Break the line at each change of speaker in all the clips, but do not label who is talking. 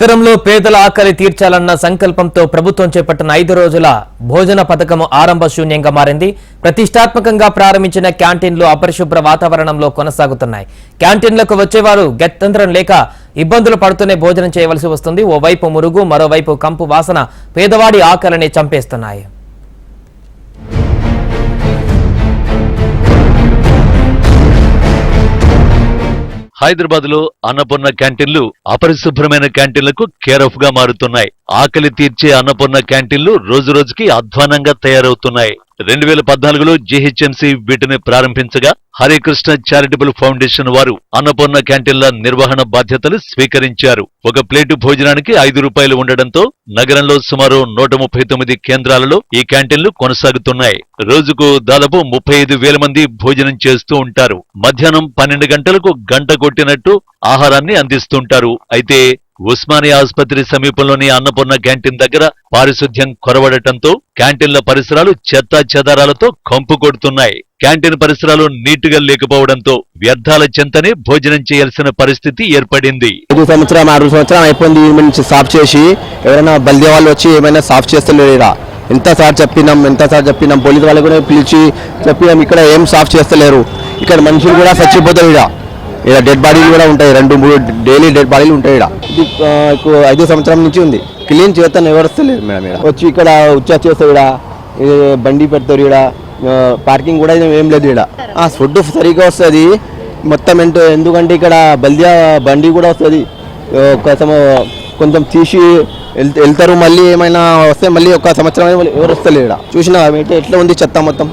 నగరంలో పేదల ఆకలి తీర్చాలన్న సంకల్పంతో ప్రభుత్వం చేపట్టిన 5 రోజుల భోజన పథకం ఆరంభ శూన్యంగా మారింది. ప్రతిష్టాత్మకంగా ప్రారంభించిన క్యాంటీన్లు అపరిశుభ్ర వాతావరణంలో కొనసాగుతున్నాయి. క్యాంటీన్లకు వచ్చేవారు గత్యంతరం లేక ఇబ్బందులు పడుతూనే భోజనం చేయవలసి వస్తుంది. ఓవైపు మురుగు, మరోవైపు కంపు వాసన పేదవాడి ఆకలిని చంపేస్తున్నాయి.
హైదరాబాద్ లో అన్నపూర్ణ క్యాంటీన్లు అపరిశుభ్రమైన క్యాంటీన్లకు కేర్ ఆఫ్ గా మారుతున్నాయి. ఆకలి తీర్చే అన్నపూర్ణ క్యాంటీన్లు రోజు రోజుకి అధ్వానంగా తయారవుతున్నాయి. 2014లో జీహెచ్ఎంసీ వీటిని ప్రారంభించగా హరికృష్ణ చారిటబుల్ ఫౌండేషన్ వారు అన్నపూర్ణ క్యాంటీన్ల నిర్వహణ బాధ్యతలు స్వీకరించారు. ఒక ప్లేటు భోజనానికి 5 రూపాయలు ఉండడంతో నగరంలో సుమారు 139 కేంద్రాలలో ఈ క్యాంటీన్లు కొనసాగుతున్నాయి. రోజుకు దాదాపు 35,000 మంది భోజనం చేస్తూ ఉంటారు. మధ్యాహ్నం 12 గంటలకు గంట కొట్టినట్టు ఆహారాన్ని అందిస్తుంటారు. అయితే ఉస్మానియా ఆసుపత్రి సమీపంలోని అన్నపూర్ణ క్యాంటీన్ దగ్గర పారిశుధ్యం కొరవడటంతో క్యాంటీన్ల పరిసరాలు చెత్తా చెదారాలతో కంపు కొడుతున్నాయి. క్యాంటీన్ పరిసరాలు నీటుగా లేకపోవడంతో వ్యర్థాల చెంతనే భోజనం చేయాల్సిన పరిస్థితి ఏర్పడింది.
5 సంవత్సరం 6 సంవత్సరం అయిపోయింది నుంచి సాఫ్ చేసి ఎవరైనా బల్దే వాళ్ళు వచ్చి ఏమైనా సాఫ్ చేస్తలేరు. ఎంతసారి చెప్పినాం పోలీసు వాళ్ళు కూడా పిలిచి చెప్పినాం, ఇక్కడ ఏం సాఫ్ చేస్తలేరు. ఇక్కడ మనుషులు కూడా చచ్చిపోతారు. ఇక్కడ డెడ్ బాడీలు కూడా ఉంటాయి, 2-3 డైలీ డెడ్ బాడీలు ఉంటాయి. ఇది 5 సంవత్సరం నుంచి ఉంది. క్లీన్ చేస్తాను ఎవరు వస్తలేరు మేడం. ఇక్కడ వచ్చి ఇక్కడ ఉచ్చా చేస్తారు, బండి పెడతారు. ఇక్కడ పార్కింగ్ కూడా ఏం లేదు. ఇక్కడ ఫుడ్ సరిగ్గా వస్తుంది మొత్తం. ఎందుకంటే ఇక్కడ బల్దియా బండి కూడా వస్తుంది. కొంచెం తీసి వెళ్తారు, మళ్ళీ ఏమైనా వస్తే మళ్ళీ 1 సంవత్సరం ఎవరు వస్తలేరు. ఇక్కడ చూసినా ఎట్లా ఉంది చెత్త మొత్తం.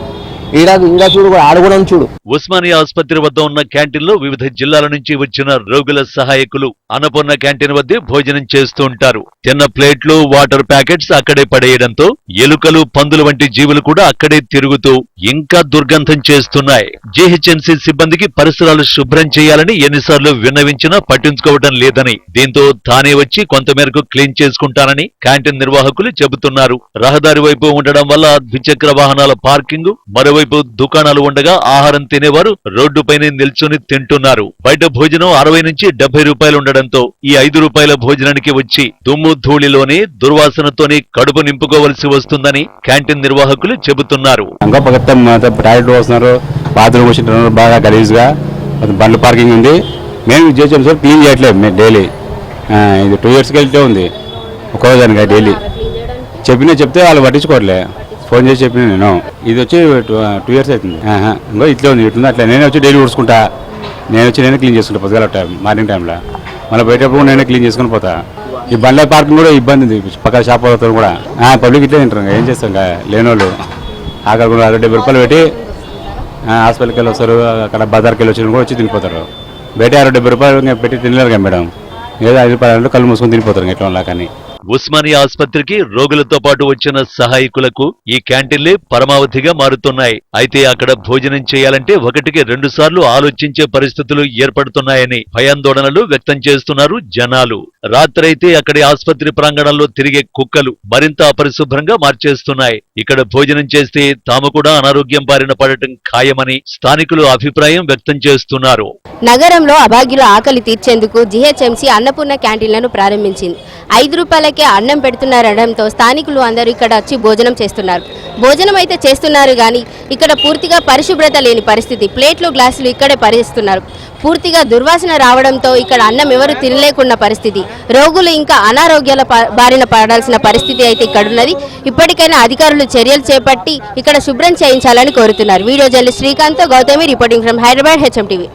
ఇంకా చూడు, ఆడ కూడా చూడు.
ఉస్మానియా ఆసుపత్రి వద్ద ఉన్న క్యాంటీన్లో వివిధ జిల్లాల నుంచి వచ్చిన రోగుల సహాయకులు అన్నపూర్ణ క్యాంటీన్ వద్దే భోజనం చేస్తూ ఉంటారు. తిన్న ప్లేట్లు, వాటర్ ప్యాకెట్స్ అక్కడే పడేయడంతో ఎలుకలు, పందులు వంటి జీవులు కూడా అక్కడే తిరుగుతూ ఇంకా దుర్గంధం చేస్తున్నాయి. జీహెచ్ఎంసీ సిబ్బందికి పరిసరాలు శుభ్రం చేయాలని ఎన్నిసార్లు విన్నవించినా పట్టించుకోవడం లేదని, దీంతో తానే వచ్చి కొంతమేరకు క్లీన్ చేసుకుంటానని క్యాంటీన్ నిర్వాహకులు చెబుతున్నారు. రహదారి వైపు ఉండడం వల్ల ద్విచక్ర వాహనాల పార్కింగ్, మరోవైపు దుకాణాలు ఉండగా ఆహారం తినేవారు రోడ్డుపైనే నిల్చొని తింటున్నారు. బయట భోజనం 60 నుంచి 70 రూపాయలు ఉండడంతో ఈ 5 రూపాయల భోజనానికి వచ్చి దుమ్ము ధూళిలోనే దుర్వాసనతోనే కడుపు నింపుకోవలసి వస్తుందని క్యాంటీన్ నిర్వాహకులు చెబుతున్నారు.
బాత్రూమ్ వచ్చింటున్నారు బాగా గలీజ్ గా, బండ్ల పార్కింగ్ ఉంది. మేము చేసాం సార్, క్లీన్ చేయట్లేదు డైలీ. ఇది 2 years వెళ్తే ఉంది ఒక్కరోజానికి డైలీ. చెప్తే వాళ్ళు పట్టించుకోవట్లే. ఫోన్ చేసి చెప్పిన నేను, ఇది వచ్చి 2 years అవుతుంది. ఇంకో ఇట్లా ఉంది, ఇట్లా అట్లా. నేనే వచ్చి డైలీ ఊడ్చుకుంటా, నేనే క్లీన్ చేసుకుంటా పొద్దుగాల మార్నింగ్ టైంలో. మళ్ళీ బయటప్పుడు నేనే క్లీన్ చేసుకుని పోతా. ఈ బండ్ల పార్కింగ్ కూడా ఇబ్బంది ఉంది, పక్కన షాప్ అవుతారు కూడా. పబ్లిక్ ఇట్లా తింటారు, ఏం చేస్తాం లేనోళ్ళు. ఆకలి కూడా 70 రూపాయలు పెట్టి హాస్పిటల్కి వెళ్ళి వస్తారు, అక్కడ బజార్కి వెళ్ళి వచ్చిన కూడా వచ్చి తినిపోతారు. బయట 70 రూపాయలు పెట్టి తినలేరు కదా మేడం. ఏదో 5 రూపాయలు కళ్ళు మూసుకొని తినిపోతారు ఎట్లా కానీ.
ఉస్మానియా ఆసుపత్రికి రోగులతో పాటు వచ్చిన సహాయకులకు ఈ క్యాంటీన్లే పరమావధిగా మారుతున్నాయి. అయితే అక్కడ భోజనం చేయాలంటే 1కి 2 సార్లు ఆలోచించే పరిస్థితులు ఏర్పడుతున్నాయని భయాందోళనలు వ్యక్తం చేస్తున్నారు జనాలు. రాత్రైతే అక్కడి ఆసుపత్రి ప్రాంగణంలో తిరిగే కుక్కలు మరింత అపరిశుభ్రంగా మార్చేస్తున్నాయి. ఇక్కడ భోజనం చేస్తే తాము కూడా అనారోగ్యం బారిన పడటం ఖాయమని స్థానికులు అభిప్రాయం వ్యక్తం చేస్తున్నారు.
నగరంలో అభాగ్యుల ఆకలి తీర్చేందుకు జీహెచ్ఎంసీ అన్నపూర్ణ క్యాంటీన్లను ప్రారంభించింది. 5 రూపాయలకే అన్నం పెడుతున్నారనడంతో స్థానికులు అందరూ ఇక్కడ వచ్చి భోజనం చేస్తున్నారు. భోజనం అయితే చేస్తున్నారు కానీ ఇక్కడ పూర్తిగా పరిశుభ్రత లేని పరిస్థితి. ప్లేట్లు, గ్లాసులు ఇక్కడే పరిస్తున్నారు. పూర్తిగా దుర్వాసన రావడంతో ఇక్కడ అన్నం ఎవరు తినలేకున్న పరిస్థితి. రోగులు ఇంకా అనారోగ్యాల బారిన పడాల్సిన పరిస్థితి అయితే ఇక్కడ ఉన్నది. ఇప్పటికైనా అధికారులు చర్యలు చేపట్టి ఇక్కడ శుభ్రం చేయించాలని కోరుతున్నారు. Video journalist Srikanth, Gautami reporting from Hyderabad, HM TV.